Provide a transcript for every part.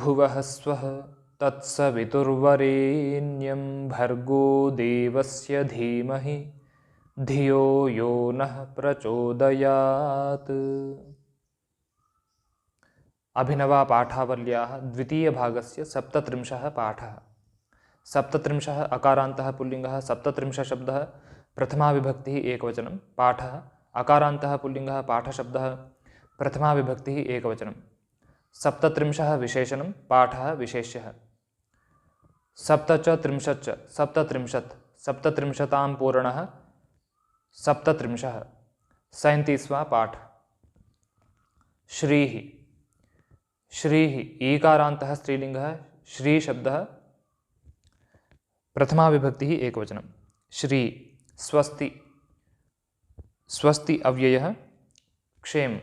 भुवः स्वः तत्सवितुर्वरेण्यं भर्गो देवस्य धीमहि धियो यो नः प्रचोदयात्। अभिनवा पाठावल्याः द्वितीयभागस्य 37 पाठः। 37 अकारान्तः पुल्लिङ्गः, 37 शब्दः, प्रथमा विभक्तिः एकवचनं। पाठः अकारान्तः पुल्लिङ्गः, पाठशब्दः, प्रथमा विभक्तिः एकवचनं। 37 विशेषणं, पाठः विशेष्यः। 37 सप्तत्रिंशत्, सप्तत्रिंशतां पूर्णः 37। 37वां पाठ। श्रीः, श्रीः ईकारान्तः स्त्रीलिङ्गः, श्री शब्दः, प्रथमा विभक्तिः एकवचनं। श्री। स्वस्ति, स्वस्ति अव्ययः क्षेम।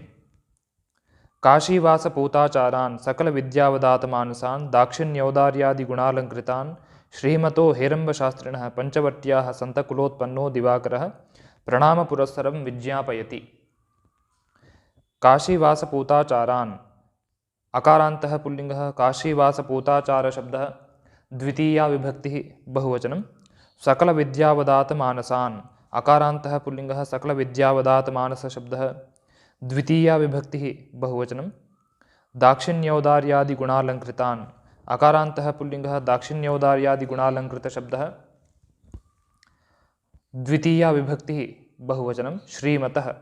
काशीवासपूताचारान् सकलविद्यावदातमानसान् दाक्षिण्यौदार्यादिगुणालङ्कृतान् श्रीमतो हेरम्बशास्त्रिणः पञ्चवट्याः सन्तकुलोत्पन्नो दिवाकरः प्रणामपुरस्सरं विज्ञापयति। काशीवासपूताचारान्, अकारान्तः पुल्लिङ्गः, काशीवासपूताचारशब्दः, द्वितीया विभक्तिः बहुवचनं। सकलविद्यावदातमानसान्, अकारान्तः पुल्लिङ्गः, सकलविद्यावदातमानसशब्दः, द्वितीया विभक्तिः बहुवचनं। दाक्षिण्यौदार्यादिगुणालङ्कृतान्, अकारान्तः पुल्लिङ्गः, दाक्षिण्यौदार्यादिगुणालङ्कृतशब्दः, द्वितीया विभक्तिः बहुवचनं। श्रीमतः,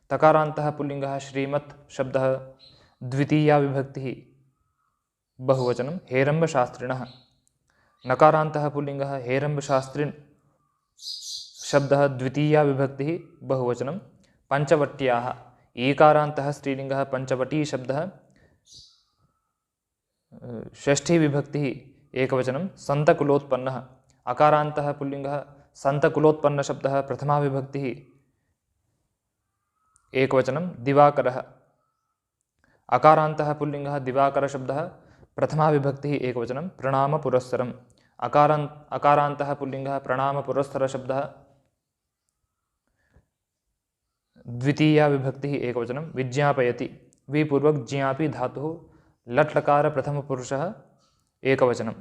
तकारान्तः पुल्लिङ्गः, श्रीमत् शब्दः, द्वितीया विभक्तिः बहुवचनं। हेरम्बशास्त्रिणः, नकारान्तः पुल्लिङ्गः, हेरम्बशास्त्रिन् शब्दः, द्वितीया विभक्तिः बहुवचनं। पञ्चवट्याः, ईकारान्तः स्त्रीलिङ्गः, पञ्चवटी शब्दः, षष्ठी विभक्तिः एकवचनं। सन्तकुलोत्पन्नः, अकारान्तः पुल्लिङ्गः, सन्तकुलोत्पन्नशब्दः, प्रथमा विभक्तिः एकवचनं। दिवाकरः, अकारान्तः पुल्लिङ्गः, दिवाकरशब्दः, प्रथमा विभक्तिः एकवचनं। प्रणामपुरस्सरम्, अकारान्तः पुल्लिङ्गः, प्रणामपुरस्सरशब्दः, द्वितीया विभक्तिः एकवचनं। विज्ञापयति, विपूर्वक ज्ञापि धातुः, लट्लकार प्रथमपुरुषः एकवचनं।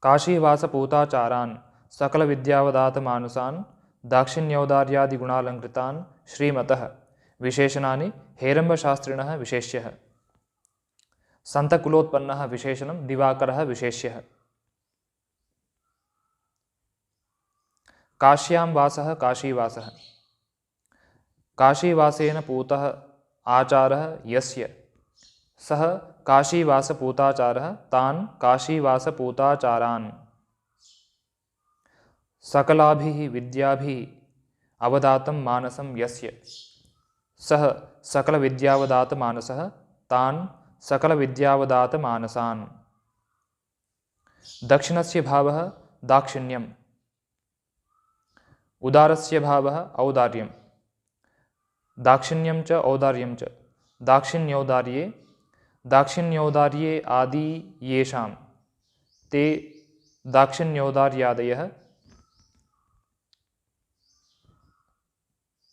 काशीवासपूताचारान् सकलविद्यावदातमानसान् दाक्षिण्यौदार्यादिगुणालङ्कृतान् श्रीमतः, विशेषणानि हेरम्बशास्त्रिणः विशेष्यः। सन्तकुलोत्पन्नः विशेषणं, दिवाकरः विशेष्यः। काश्यां वासः, काशीवासः। काशीवासेन पूतः आचारः यस्य सः काशीवासपूताचारः तान् काशीवासपूताचारान्। सकलाभिः विद्याभिः अवदातं मानसं यस्य सः सकलविद्यावदातमानसः तान् सकलविद्यावदातमानसान्। दक्षिणस्य भावः दाक्षिण्यम्, उदारस्य भावः औदार्यं। दाक्षिण्यं च औदार्यं च, दाक्षिण्यौदार्ये, दाक्षिण्यौदार्ये आदि येषां ते दाक्षिण्यौदार्यादयः।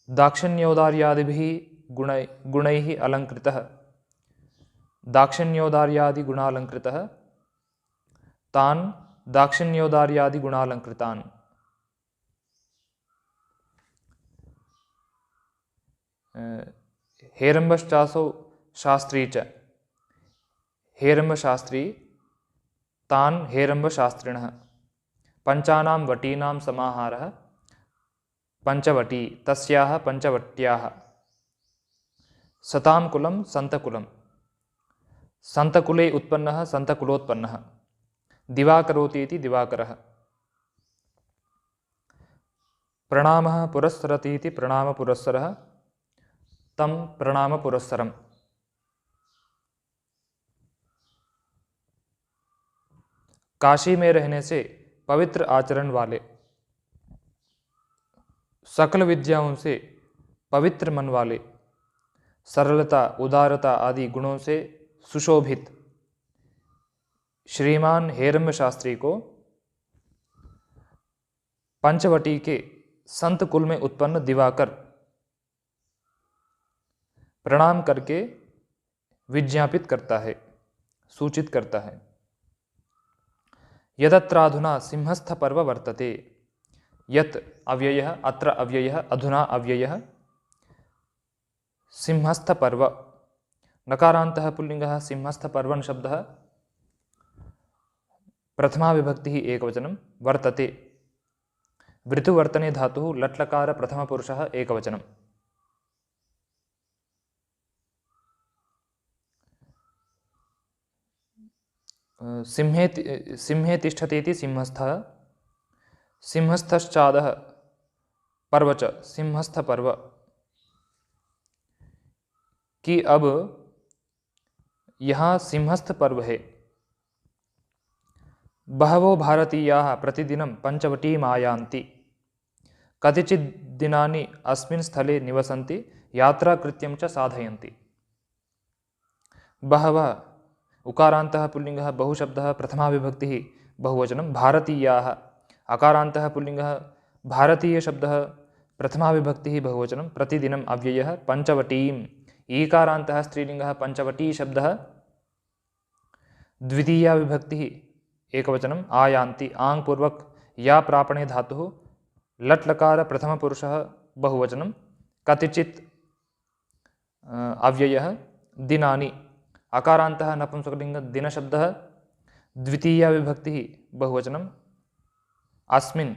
दाक्षिण्यौदार्यादिभिः गुणैः अलङ्कृतः, दाक्षिण्यौदार्यादिगुणालङ्कृतः, तान् दाक्षिण्यौदार्यादिगुणालङ्कृतान्। हेरम्बश्चासौ शास्त्री च, हेरम्बशास्त्री तान् हेरम्बशास्त्रिणः। पञ्चानां वटीनां समाहारः पञ्चवटी, तस्याः पञ्चवट्याः। सतां कुलं सन्तकुलं, सन्तकुले उत्पन्नः सन्तकुलोत्पन्नः। दिवाकरोति इति दिवाकरः। प्रणामः पुरस्सरति इति प्रणामपुरस्सरः, तं प्रणामपुरस्सरम्। काशी में रहने से पवित्र आचरण वाले, सकल विद्याओं से पवित्र मन वाले, सरलता उदारता आदि गुणों से सुशोभित श्रीमान हेरम्ब शास्त्री को पंचवटी के संत कुल में उत्पन्न दिवाकर प्रणाम करके विज्ञापित करता है, सूचित करता है। यदत्राधुना सिंहस्थपर्व वर्तते, यत् अव्ययः, अत्र अव्ययः, अधुना अव्ययः, सिंहस्थपर्व, नकारान्तः पुल्लिङ्गः, सिंहस्थपर्वन् शब्दः, प्रथमा विभक्तिः एकवचनं, वर्तते वृतुवर्तने धातुः, लट्लकार प्रथमपुरुषः एकवचनं। सिंहे तिष्ठतीति सिंहस्थः, सिंहस्थश्चादः पर्व च, सिंहस्थ पर्व, कि अब यहाँ सिंहस्थ पर्व है। बहवो भारतीयाः प्रतिदिनं पंचवटीम् आयान्ति, कतिचित् दिनानि अस्मिन् स्थले निवसन्ति, यात्राकृत्यं च साधयन्ति। बहवः उकारान्तः पुल्लिङ्गः, बहुशब्दः, प्रथमा विभक्तिः बहुवचनं, भारतीयाः अकारान्तः पुल्लिङ्गः, भारतीयशब्दः, प्रथमा विभक्तिः बहुवचनं, प्रतिदिनम् अव्ययः, पंचवटीम् ईकारान्तः स्त्रीलिङ्गः, पंचवटी शब्दः, द्वितीया विभक्तिः एकवचनम्, आयान्ति आङ्पूर्वक या प्रापणे धातुः, लट्लकार प्रथमपुरुषः बहुवचनं, कतिचित् अव्ययः, दिनानि अकारान्तः नपुंसकलिङ्ग दिनशब्दः, द्वितीया विभक्तिः बहुवचनं, अस्मिन्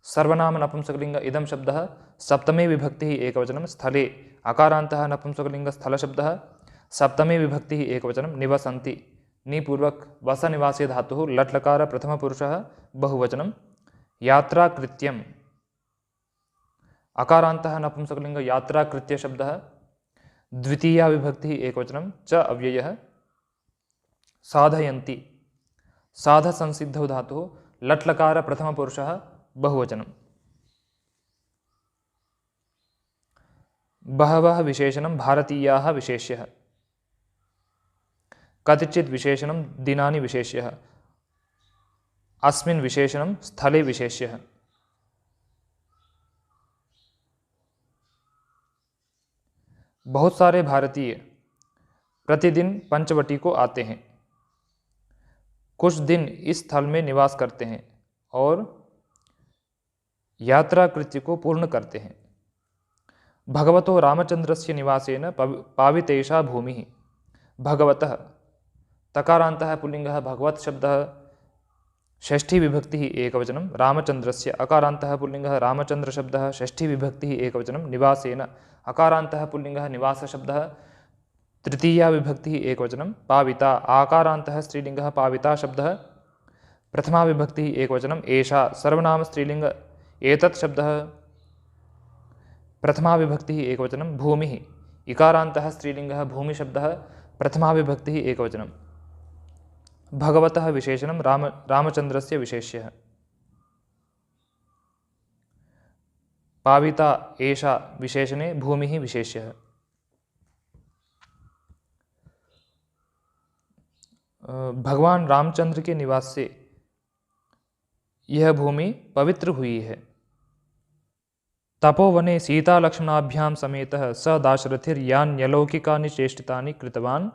सर्वनाम नपुंसकलिङ्ग इदं शब्दः, सप्तमी विभक्तिः एकवचनं, स्थले अकारान्तः नपुंसकलिङ्ग स्थलशब्दः, सप्तमी विभक्तिः एकवचनं, निवसन्ति निपूर्वक वसनिवासी धातुः, लट्लकार प्रथमपुरुषः बहुवचनं, यात्राकृत्यम् अकारान्तः नपुंसकलिङ्ग यात्राकृत्य शब्दः, द्वितीया विभक्तिः एकवचनं, च अव्ययः, साधयन्ति साधसंसिद्धौ धातुः, लट्लकार प्रथमपुरुषः बहुवचनं। बहवः विशेषणं, भारतीयाः विशेष्यः, कतिचित् विशेषणं, दिनानि विशेष्यः, अस्मिन् विशेषणं, स्थले विशेष्यः। बहुत सारे भारतीय प्रतिदिन पंचवटी को आते हैं, कुछ दिन इस स्थल में निवास करते हैं और यात्रा कृत्य को पूर्ण करते हैं। भगवतो रामचंद्रस्य निवासेन पावितेषा भूमिः, भगवतः तकारान्तः पुल्लिङ्गः, भगवत् शब्दः, षष्ठी विभक्तिः एकवचनं, रामचंद्रस्य अकारान्तः पुल्लिङ्गः, रामचंद्र शब्दः, षष्ठी विभक्तिः एकवचनं, निवासेन अकारान्तः पुल्लिङ्गः, निवास शब्दः, तृतीया विभक्तिः एकवचनं, पाविता आकारान्तः स्त्रीलिङ्गः, पाविता शब्दः, प्रथमा विभक्तिः एकवचनं, एषा सर्वनाम स्त्रीलिङ्ग एतत् शब्दः, प्रथमा विभक्तिः एकवचनं, भूमिः इकारान्तः स्त्रीलिङ्गः, भूमि शब्दः, प्रथमा विभक्तिः एकवचनं, भगवतः विशेषणं, रामचंद्रस्य विशेष्यः, पाविता एषा विशेषणे, भूमिः विशेष्यः। भगवान रामचंद्र के निवास से यह भूमि पवित्र हुई है। तपोवने सीता लक्ष्मणाभ्याम समेतः स दाशरथिर्यान्यलौकिकानि चेष्टितानि कृतवान्,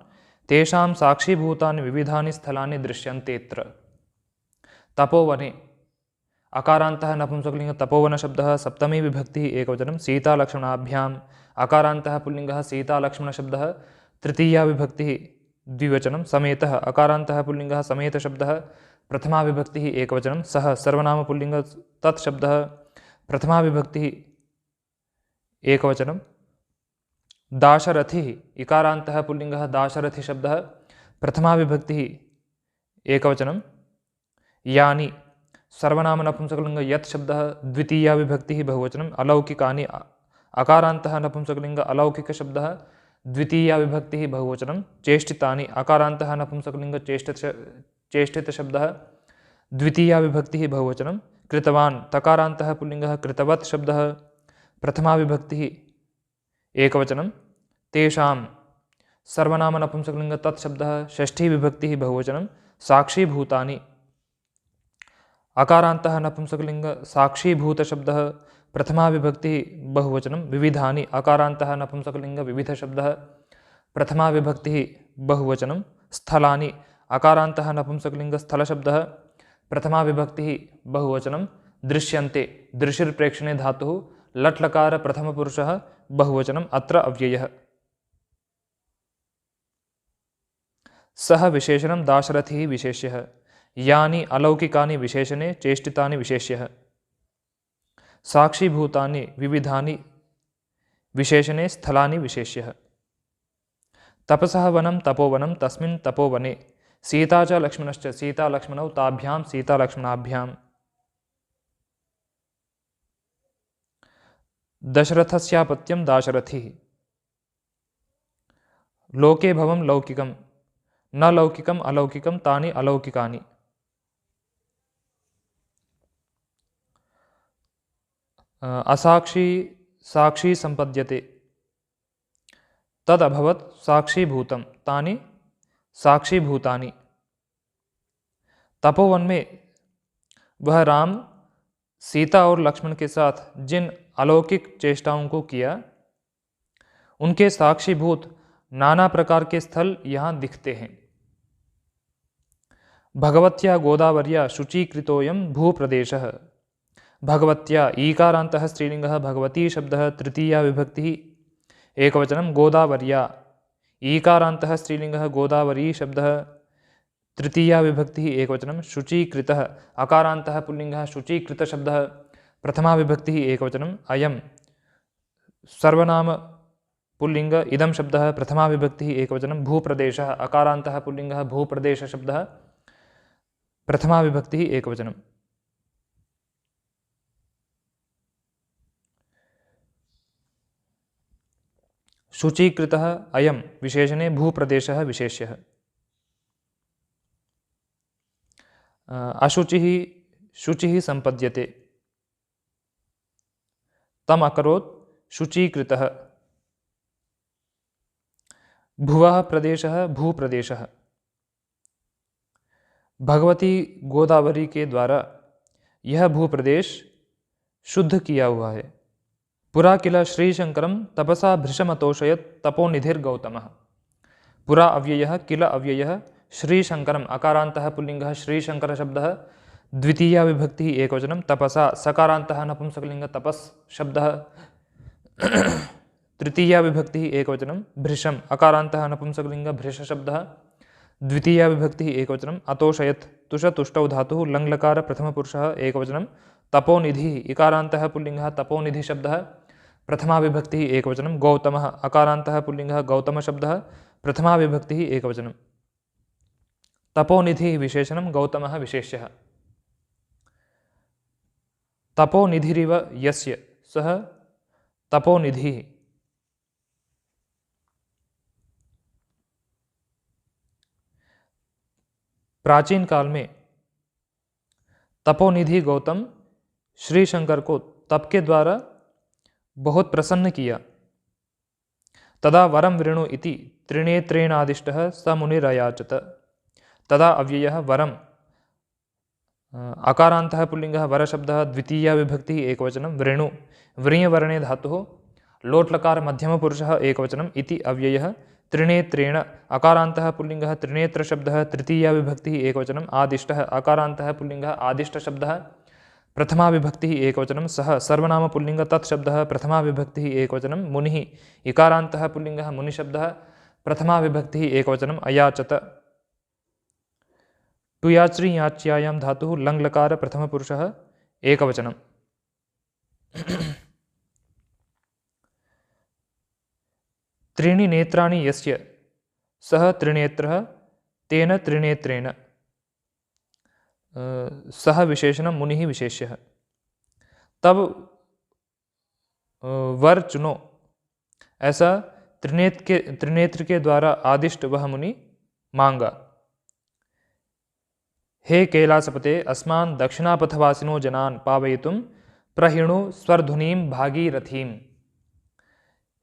तेषां साक्षीभूतानि विविधानि स्थलानि दृश्यन्तेऽत्र। तपोवने अकारान्तः नपुंसकलिङ्ग तपोवन शब्दः, सप्तमी विभक्तिः एकवचनं, सीता लक्ष्मणाभ्याम् अकारान्तः पुल्लिङ्गः, सीता लक्ष्मण शब्दः, तृतीया विभक्तिः द्विवचनं, समेतः अकारान्तः पुल्लिङ्गः, समेत शब्दः, प्रथमा विभक्तिः एकवचनं, सः सर्वनाम पुल्लिङ्ग तत् शब्दः, प्रथमा विभक्तिः एकवचनं, दाशरथिः इकारान्तः पुल्लिङ्गः, दाशरथि शब्दः, प्रथमा विभक्तिः एकवचनं, यानि सर्वनाम नपुंसकलिङ्ग यत् शब्दः, द्वितीया विभक्तिः बहुवचनं, अलौकिकानि अकारान्तः नपुंसकलिङ्ग अलौकिक शब्दः, द्वितीया विभक्तिः बहुवचनं, चेष्टितानि अकारान्तः नपुंसकलिङ्ग चेष्टित शब्दः, द्वितीया विभक्तिः बहुवचनं, कृतवान् तकारान्तः पुल्लिङ्गः, कृतवत् शब्दः, प्रथमा विभक्तिः एकवचनं, तेषां सर्वनाम नपुंसकलिङ्ग तत् शब्दः, षष्ठी विभक्तिः बहुवचनं, साक्षीभूतानि अकारान्तः नपुंसकलिङ्ग साक्षीभूत शब्दः, प्रथमा विभक्तिः बहुवचनं, विविधानि अकारान्तः नपुंसकलिङ्ग विविध शब्दः, प्रथमा विभक्तिः बहुवचनं, स्थलानि अकारान्तः नपुंसकलिङ्गस्थलशब्दः प्रथमा विभक्तिः बहुवचनं दृश्यन्ते दृशिर्प्रेक्षणे धातुः लट् लकार प्रथमपुरुषः बहुवचनम् अत्र अव्ययः। सः विशेषणं दाशरथिः विशेष्यः। यानि अलौकिकानि विशेषणे चेष्टितानि विशेष्यः। साक्षीभूतानि विविधानि विशेषणे स्थलानि विशेष्यः। तपसः वनं तपोवनं तस्मिन् तपोवने सीता च लक्ष्मणश्च सीता लक्ष्मणौ ताभ्यां सीता लक्ष्मणाभ्याम्। दशरथस्यापत्यं दाशरथिः। लोके भवं लौकिकं न लौकिकम् अलौकिकं तानि अलौकिकानि। असाक्षी साक्षी संपद्यते तदभवत् साक्षीभूतं तानि साक्षीभूतानि। तपोवन में वह राम सीता और लक्ष्मण के साथ जिन अलौकिक चेष्टाओं को किया उनके साक्षीभूत नाना प्रकार के स्थल यहाँ दिखते हैं। भगवत्या गोदावर्या शुचीकृतोऽयं भूप्रदेशः। भगवत्या ईकारान्तः स्त्रीलिङ्गः भगवती शब्दः तृतीया विभक्तिः एकवचनं गोदावर्या ईकारान्तः स्त्रीलिङ्गः गोदावरी शब्दः तृतीया विभक्तिः एकवचनं शुचीकृतः अकारान्तः पुल्लिङ्गः शुचीकृतशब्दः प्रथमा विभक्तिः एकवचनम् अयं सर्वनाम पुल्लिङ्ग इदं शब्दः प्रथमा विभक्तिः एकवचनं भूप्रदेशः अकारान्तः पुल्लिङ्गः भूप्रदेशशब्दः प्रथमा विभक्तिः एकवचनम्। शुचीकृतः अयं विशेषणे भूप्रदेशः विशेष्यः। अशुचिः शुचिः संपद्यते तम अकरोत् शुचीकृतः। भुवः प्रदेशः भूप्रदेशः। भगवती गोदावरी के द्वारा यह भूप्रदेश शुद्ध किया हुआ है। पुरा किल श्रीशंकरं तपसा भृशमतोषयत् तपोनिधिर्गौतमः। पुरा अव्ययः किल अव्ययः श्रीशंकरम् अकारान्तः पुल्लिङ्गः श्रीशंकरशब्दः द्वितीया विभक्तिः एकवचनं तपसा सकारान्तः नपुंसकलिङ्ग तपस् शब्दः तृतीया विभक्तिः एकवचनं भृशम् अकारान्तः नपुंसकलिङ्ग भृशशब्दः द्वितीया विभक्तिः एकवचनम् अतोषयत् तुष तुष्टौ धातुः लङ्लकार प्रथमपुरुषः एकवचनं तपोनिधिः इकारान्तः पुल्लिङ्गः तपोनिधिशब्दः प्रथमा विभक्तिः एकवचनं गौतमः अकारान्तः पुल्लिङ्गः गौतमशब्दः प्रथमा विभक्तिः एकवचनं। तपोनिधिः विशेषणं गौतमः विशेष्यः। तपोनिधिरिव यस्य सः तपोनिधिः। प्राचीन काल में तपोनिधि गौतम श्री शंकर को तप के द्वारा बहुत प्रसन्न किया। तदा वरम वृणु इति त्रिनेत्रेणादिष्टः स मुनिरयाचत। तदा अव्ययः वरम अकारान्तः पुल्लिङ्गः वरशब्दः द्वितीया विभक्तिः एकवचनं वृणु व्रीयवर्णे धातुः लोट्लकार मध्यमपुरुषः एकवचनम् इति अव्ययः त्रिनेत्रेण अकारान्तः पुल्लिङ्गः त्रिनेत्रशब्दः तृतीया विभक्तिः एकवचनम् आदिष्टः अकारान्तः पुल्लिङ्गः आदिष्टशब्दः प्रथमा विभक्तिः एकवचनं सः सर्वनाम पुल्लिङ्ग तत्शब्दः प्रथमा विभक्तिः एकवचनं मुनिः इकारान्तः पुल्लिङ्गः मुनिशब्दः प्रथमा विभक्तिः एकवचनम् अयाचत। टुयाच्री याच्यायां धातुः लङ्लकार प्रथमपुरुषः एकवचनं। त्रीणि नेत्राणि यस्य सः त्रिनेत्रः तेन त्रिनेत्रेण सः विशेषणं मुनिः विशेष्यः। तब वर चुनो ऐसा त्रिनेत्र के द्वारा आदिष्ट वह मुनि मांगा। हे कैलासपते अस्मान् दक्षिणापथवासिनो जनान् पावयितुं प्रहिणु स्वर्धुनीं भागीरथीम्।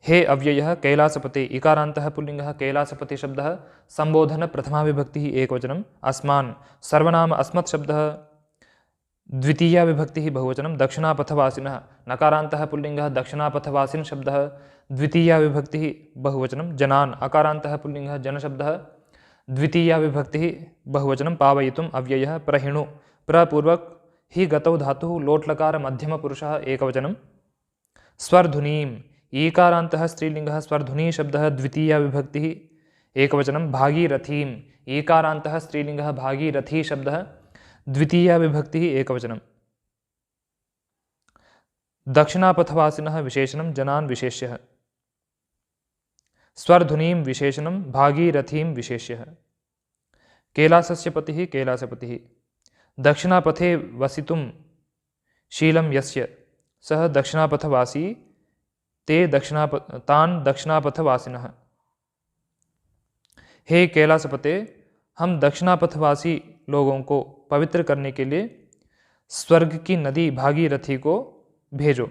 हे अव्ययः कैलासपते इकारान्तः पुल्लिङ्गः कैलासपति शब्दः संबोधन प्रथमा विभक्तिः एकवचनम् अस्मान् सर्वनाम अस्मत् शब्दः द्वितीया विभक्तिः बहुवचनं दक्षिणापथवासिनः नकारान्तः पुल्लिङ्गः दक्षिणापथवासिन् शब्दः द्वितीया विभक्तिः बहुवचनं जनान् अकारान्तः पुल्लिङ्गः जनशब्दः द्वितीया विभक्तिः बहुवचनं पावयितुम् अव्ययः प्रहिणु प्रपूर्वक हि गतौ धातुः लोट्लकार मध्यमपुरुषः एकवचनं स्वर्धुनीम् ईकारान्तः स्त्रीलिङ्गः स्वर्धुनी शब्दः द्वितीया विभक्तिः एकवचनं भागीरथीम् ईकारान्तः स्त्रीलिङ्गः भागीरथी शब्दः द्वितीया विभक्तिः एकवचनं दक्षिणापथवासिनः विशेषणं जनान् विशेष्यः स्वर्धुनीं विशेषणं भागीरथीं विशेष्यः कैलासस्य पतिः कैलासपतिः दक्षिणापथे वसितुं शीलं यस्य सः दक्षिणापथवासी तान् दक्षिणापथवासिनः। हे कैलासपते, हम दक्षिणापथवासी लोगों को पवित्र करने के लिए स्वर्ग की नदी भागीरथी को भेजो।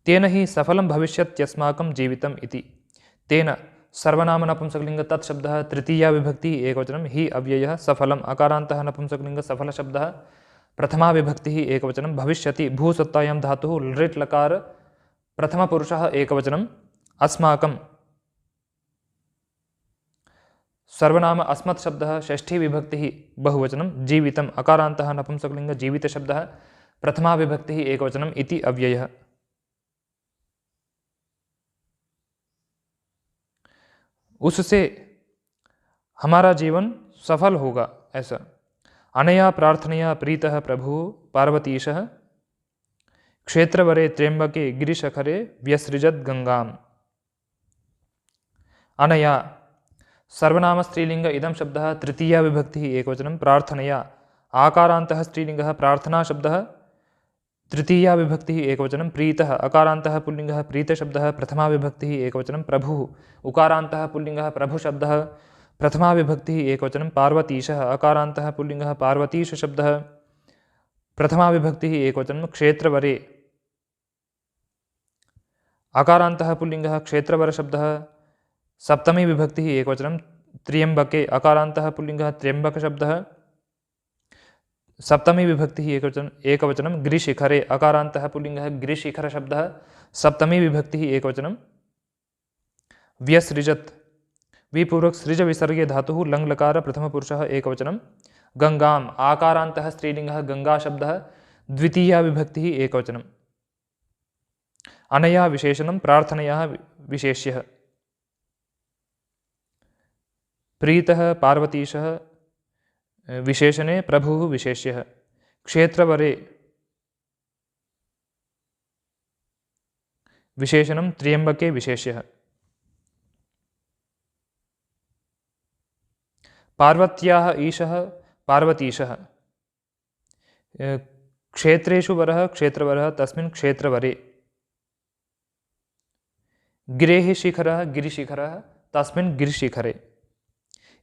तेन ही सफलं भविष्यत्यस्माकं जीवितम् इति। तेन सर्वनाम नपुंसकलिंग तत्शब्दः तृतीया विभक्तिः एकवचनं हि अव्ययः सफलम् अकारान्तः नपुंसकलिंग सफल शब्दः प्रथमा विभक्तिः एकवचनं भविष्यति भूसत्तायां धातुः लृट् लकार प्रथमपुरुषः एकवचनं अस्माकं सर्वनाम अस्मत् शब्दः षष्ठी विभक्तिः बहुवचनं जीवितम् अकारान्तः नपुंसकलिंग जीवित शब्दः प्रथमा विभक्तिः एकवचनम् इति अव्ययः। उससे हमारा जीवन सफल होगा ऐसा। अनया प्रार्थनया प्रीतः प्रभुः पार्वतीशः क्षेत्रवरे त्र्यंबके गिरिशखरे व्यसृजत् गंगाम्। अनया सर्वनाम स्त्रीलिंग इदं शब्दः तृतीया विभक्तिः एकवचनं प्रार्थनया आकारान्तः स्त्रीलिंगः प्रार्थना शब्दः तृतीया विभक्तिः एकवचनं प्रीतः अकारान्तः पुल्लिङ्गः प्रीतशब्दः प्रथमा विभक्तिः एकवचनं प्रभुः उकारान्तः पुल्लिङ्गः प्रभुशब्दः प्रथमा विभक्तिः एकवचनं पार्वतीशः अकारान्तः पुल्लिङ्गः पार्वतीशशब्दः प्रथमा विभक्तिः एकवचनं क्षेत्रवरे अकारान्तः पुल्लिङ्गः क्षेत्रवरशब्दः सप्तमी विभक्तिः एकवचनं त्र्यंबके अकारान्तः पुल्लिङ्गः त्र्यंबकशब्दः सप्तमी विभक्तिः एकवचनं गिरिशिखरे अकारान्तः पुल्लिङ्गः गिरिशिखरशब्दः सप्तमी विभक्तिः एकवचनं व्यसृजत् विपूर्वक सृज विसर्गे धातुः लङ्लकार प्रथमपुरुषः एकवचनं गंगाम् आकारान्तः स्त्रीलिङ्गः गंगाशब्दः द्वितीया विभक्तिः एकवचनम् अनया विशेषणं प्रार्थनया विशेष्यः प्रीतः पार्वतीशः विशेषणे प्रभुः विशेष्यः क्षेत्रवरे विशेषणं त्र्यंबके विशेष्यः पार्वत्याः ईशः पार्वतीशः क्षेत्रेषु वरः क्षेत्रवरः तस्मिन् क्षेत्रवरे गिरेः शिखरः गिरिशिखरः तस्मिन् गिरिशिखरे।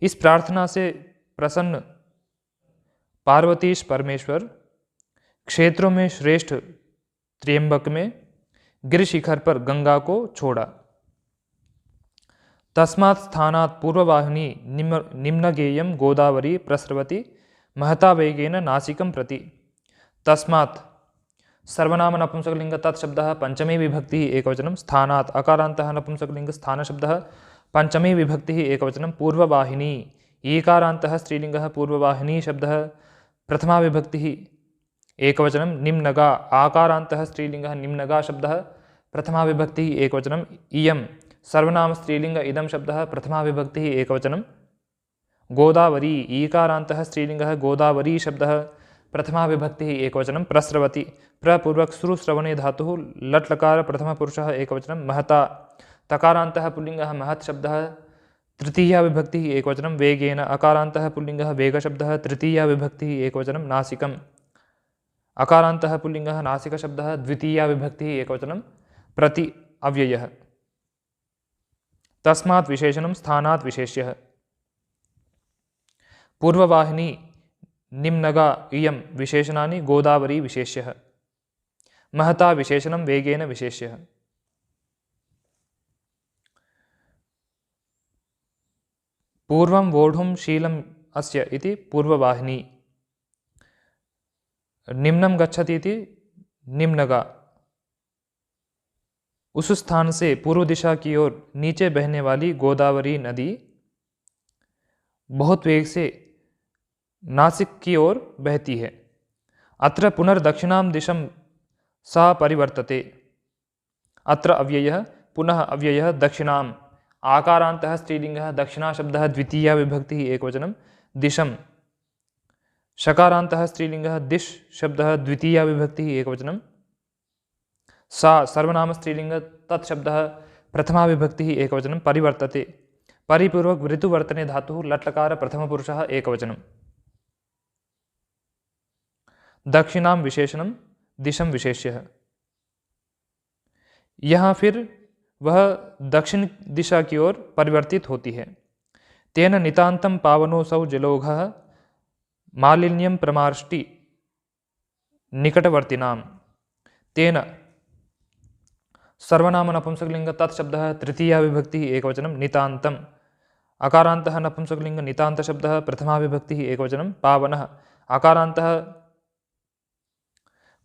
इस प्रार्थना से प्रसन्न पार्वतीश परमेश्वर क्षेत्रों में श्रेष्ठ त्र्यंबक में गिरिशिखर पर गंगा को छोड़ा। तस्मात् स्थानात् पूर्ववाहिनी निम्नगेयं गोदावरी प्रसरवती महता वेगेन नासिकं प्रति। तस्मात् सर्वनाम नपुंसकलिंग तत्शब्दः पंचमी विभक्तिः एकवचनं स्थानात् अकारान्तः नपुंसकलिंग स्थानशब्दः पंचमी विभक्तिः एकवचनं पूर्ववाहिनी ईकारान्तः स्त्रीलिंगः पूर्ववाहिनी शब्दः प्रथमा विभक्तिः एकवचनं निम्नगा आकारान्तः स्त्रीलिंगः निम्नगा शब्दः प्रथमा विभक्तिः एकवचनं इयं सर्वनाम स्त्रीलिंग इदं शब्दः प्रथमा विभक्तिः एकवचनं गोदावरी ईकारान्तः स्त्रीलिंगः गोदावरी शब्दः प्रथमा विभक्तिः एकवचनं प्रस्रवति प्रपूर्वक श्रुश्रवणे धातुः लट्लकार प्रथमपुरुषः एकवचनं महता तकारान्तः पुल्लिङ्गः महत् शब्दः तृतीया विभक्तिः एकवचनं वेगेन अकारान्तः पुल्लिङ्गः वेगशब्दः तृतीया विभक्तिः एकवचनं नासिकम् अकारान्तः पुल्लिङ्गः नासिकशब्दः द्वितीया विभक्तिः एकवचनं प्रति अव्ययः। तस्मात् विशेषणं स्थानात् विशेष्यः पूर्ववाहिनी निम्नगा इयं विशेषणानि गोदावरी विशेष्यः महता विशेषणं वेगेन विशेष्यः। पूर्वं वोढुं शीलम् अस्य इति पूर्ववाहिनी निम्नं गच्छति इति निम्नगा उस स्थान से पूर्व दिशा की ओर नीचे बहने वाली गोदावरी नदी बहुत वेग से नासिक की ओर बहती है। अत्र पुनर्दक्षिणां दिशं सा परिवर्तते। अत्र अव्ययः पुनः अव्ययः दक्षिणाम् आकारान्तः स्त्रीलिङ्गः दक्षिणा शब्दः द्वितीया विभक्तिः एकवचनं दिशं शकारान्तः स्त्रीलिङ्गः दिश् शब्दः द्वितीया विभक्तिः एकवचनं सा सर्वनाम स्त्रीलिङ्गः तत् शब्दः प्रथमा विभक्तिः एकवचनं परिवर्तते। परिपूर्वक ऋतुवर्तने धातुः लट्लकार प्रथमपुरुषः एकवचनं। दक्षिणां विशेषणं दिशं विशेष्यः। यहाँ फिर वह दक्षिण दिशा की ओर परिवर्तित होती है। तेन नितान्तं पावनोऽसौ जलौघः मालिन्यं प्रमार्ष्टि निकटवर्तिनां। तेन सर्वनाम नपुंसकलिंग तत्शब्दः तृतीया विभक्तिः एकवचनं नितान्तम् अकारान्तः नपुंसकलिंग नितान्त शब्दः प्रथमा विभक्तिः एकवचनं पावनः अकारान्तः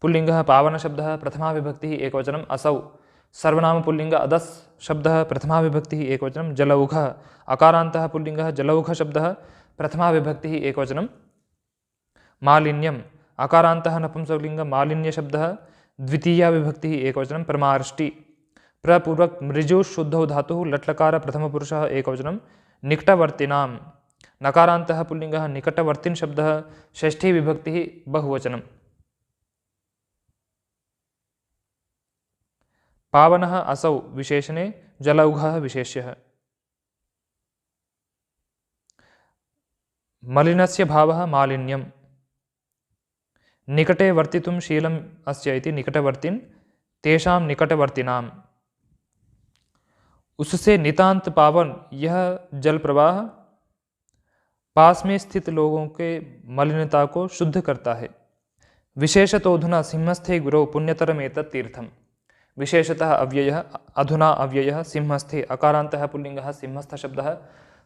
पुल्लिंगः पावन शब्दः प्रथमा विभक्तिः एकवचनम् असौ सर्वनाम पुल्लिंग अदस् शब्दः प्रथमा विभक्तिः एकवचनं जलौघः अकारान्तः पुल्लिंगः जलौघ शब्दः प्रथमा विभक्तिः एकवचनं मालिन्यम् अकारान्तः नपुंसकलिंग मालिन्य शब्दः द्वितीया विभक्तिः एकवचनं प्रमार्ष्टि प्रपूर्वक मृजु शुद्धौ धातुः लट्लकार प्रथमपुरुषः एकवचनं निकटवर्तिनां नकारान्तः पुल्लिंगः निकटवर्तिन् शब्दः षष्ठी विभक्तिः बहुवचनं। पावनः असौ विशेषणे जलौघः विशेष्यः। मलिनस्य भावः मालिन्यम् निकटे वर्तितुं शीलम् अस्य इति निकटवर्तिन् तेषां निकटवर्तिनाम्। उससे नितांत पावन यह जल प्रवाह पास में स्थित लोगों के मलिनता को शुद्ध करता है। विशेषतोऽधुना सिंहस्थे गुरौ पुण्यतरमेतत् तीर्थम्। विशेषतः अव्ययः अधुना अव्ययः सिंहस्थे अकारान्तः पुल्लिंगः सिंहस्थ शब्दः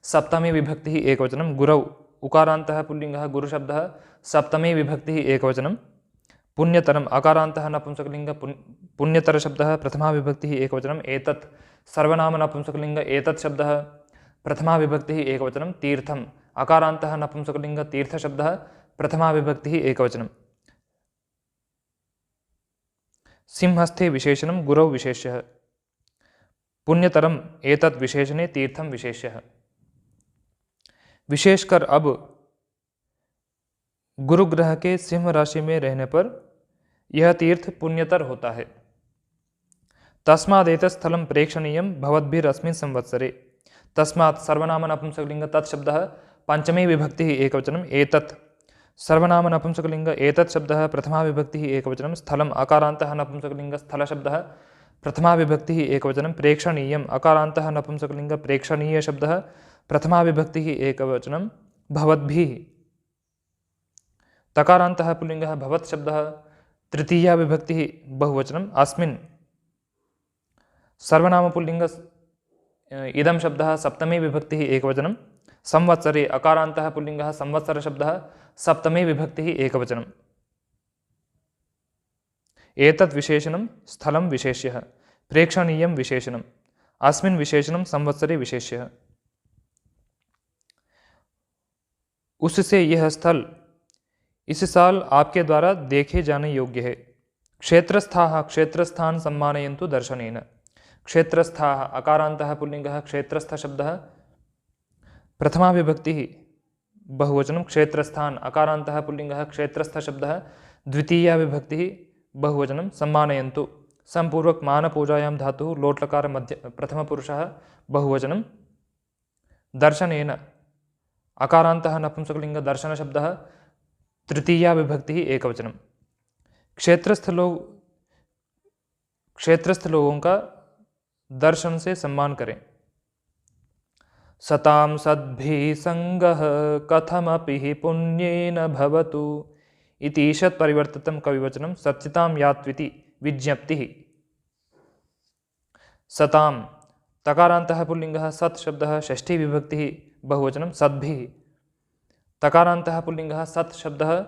सप्तमी विभक्तिः एकवचनं गुरौ उकारान्तः पुल्लिंगः गुरुशब्दः सप्तमी विभक्तिः एकवचनं पुण्यतरम् अकारान्तः नपुंसकलिंग पुण्यतर शब्दः प्रथमा विभक्तिः एकवचनम् एतत् सर्वनाम नपुंसकलिंग एतत् शब्दः प्रथमा विभक्तिः एकवचनं तीर्थम् अकारान्तः नपुंसकलिंग तीर्थ शब्दः प्रथमा विभक्तिः एकवचनं। सिंहस्थे विशेषणं गुरौ विशेष्यः पुण्यतरम् एतत् विशेषणे तीर्थं विशेष्यः। विशेषकर अब गुरु ग्रह के सिंह राशि में रहने पर यह तीर्थ पुण्यतर होता है। तस्मादेतत् स्थलं प्रेक्षणीयं भवद्भिरस्मिन् संवत्सरे। तस्मात् सर्वनाम नपुंसकलिंग तत्शब्दः पंचमी विभक्तिः एकवचनम् एतत् सर्वनाम नपुंसकलिंग एतत् शब्दः प्रथमा विभक्तिः एकवचनं स्थलम् अकारान्तः नपुंसकलिंग स्थल शब्दः प्रथमा विभक्तिः एकवचनं प्रेक्षणीयम् अकारान्तः नपुंसकलिंग प्रेक्षणीय शब्दः प्रथमा विभक्तिः एकवचनं भवद्भिः तकारान्तः पुल्लिंगः भवत् शब्दः तृतीया विभक्तिः बहुवचनम् अस्मिन् सर्वनाम पुल्लिंग इदं शब्दः सप्तमी विभक्तिः एकवचनं संवत्सरे अकारान्तः पुल्लिंगः संवत्सर शब्दः सप्तमी विभक्तिः एकवचनम्। एतत् विशेषणं स्थलं विशेष्यः प्रेक्षणीयं विशेषणम् अस्मिन् विशेषणं संवत्सरे विशेष्यः। उससे यह स्थल इस साल आपके द्वारा देखे जाने योग्य है। क्षेत्रस्थाः क्षेत्रस्थान सम्मानयन्तु दर्शनेन। क्षेत्रस्थाः अकारान्तः पुल्लिंगः क्षेत्रस्थ शब्दः प्रथमा विभक्तिः बहुवचनं क्षेत्रस्थान अकारान्तः पुल्लिंगः क्षेत्रस्थ शब्दः द्वितीया विभक्तिः बहुवचनं सम्मानयन्तु संपूर्वक मानपूजायां धातुः लोट्लकार मध्य प्रथमपुरुषः बहुवचनं दर्शनेन अकारान्तः नपुंसकलिंग दर्शन शब्दः तृतीया विभक्तिः एकवचनं। क्षेत्रस्थ लोगों का दर्शन से सम्मान करें। सतां सद्भिः संगः कथमपि हि पुण्येन भवतु इति ईषत् परिवर्तितं कविवचनं सत्यतां यात्विति विज्ञप्तिः। सतां तकारान्तः पुल्लिंगः सत् शब्दः षष्ठी विभक्तिः बहुवचनं सद्भिः तकारान्तः पुल्लिंगः सत् शब्दः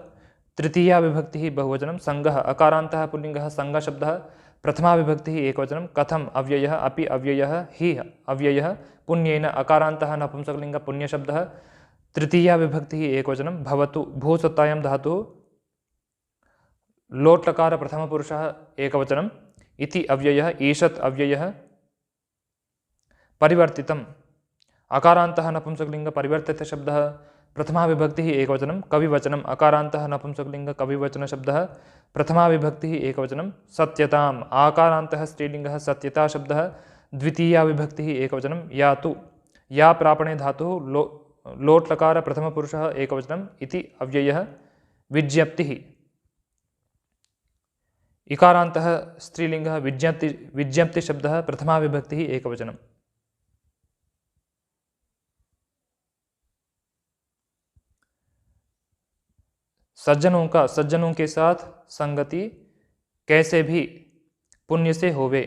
तृतीया विभक्तिः बहुवचनं संगः अकारान्तः पुल्लिंगः संग शब्दः प्रथमा विभक्तिः एकवचनं कथम अव्ययः अपि अव्ययः हि अव्ययः पुण्येन अकारान्तः नपुंसकलिंग पुण्य शब्दः तृतीया विभक्ति एकवचनं भवतु भूसत्तायां धातुः लोट् लकार प्रथमपुरुषः एकवचनम् इति अव्ययः ईषत् अव्ययः परिवर्तितम् अकारान्तः नपुंसकलिङ्ग परिवर्तितशब्दः प्रथमा विभक्तिः एकवचनं कविवचनम् अकारान्तः नपुंसकलिङ्ग कविवचनशब्दः प्रथमा विभक्तिः एकवचनं सत्यताम् आकारान्तः स्त्रीलिङ्गः सत्यता शब्दः द्वितीया विभक्तिः एकवचनं यातु या प्रापणे धातुः लोट् लकार प्रथमपुरुषः एकवचनम् इति अव्ययः विज्ञप्तिः इकारान्तः स्त्रीलिङ्गः विज्ञप्तिशब्दः प्रथमा विभक्तिः एकवचनम्। सज्जनों के साथ संगति कैसे भी पुण्य से होवे,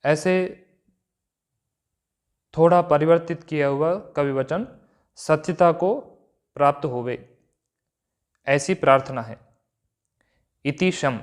ऐसे थोड़ा परिवर्तित किया हुआ कविवचन सत्यता को प्राप्त होवे, ऐसी प्रार्थना है। इति शम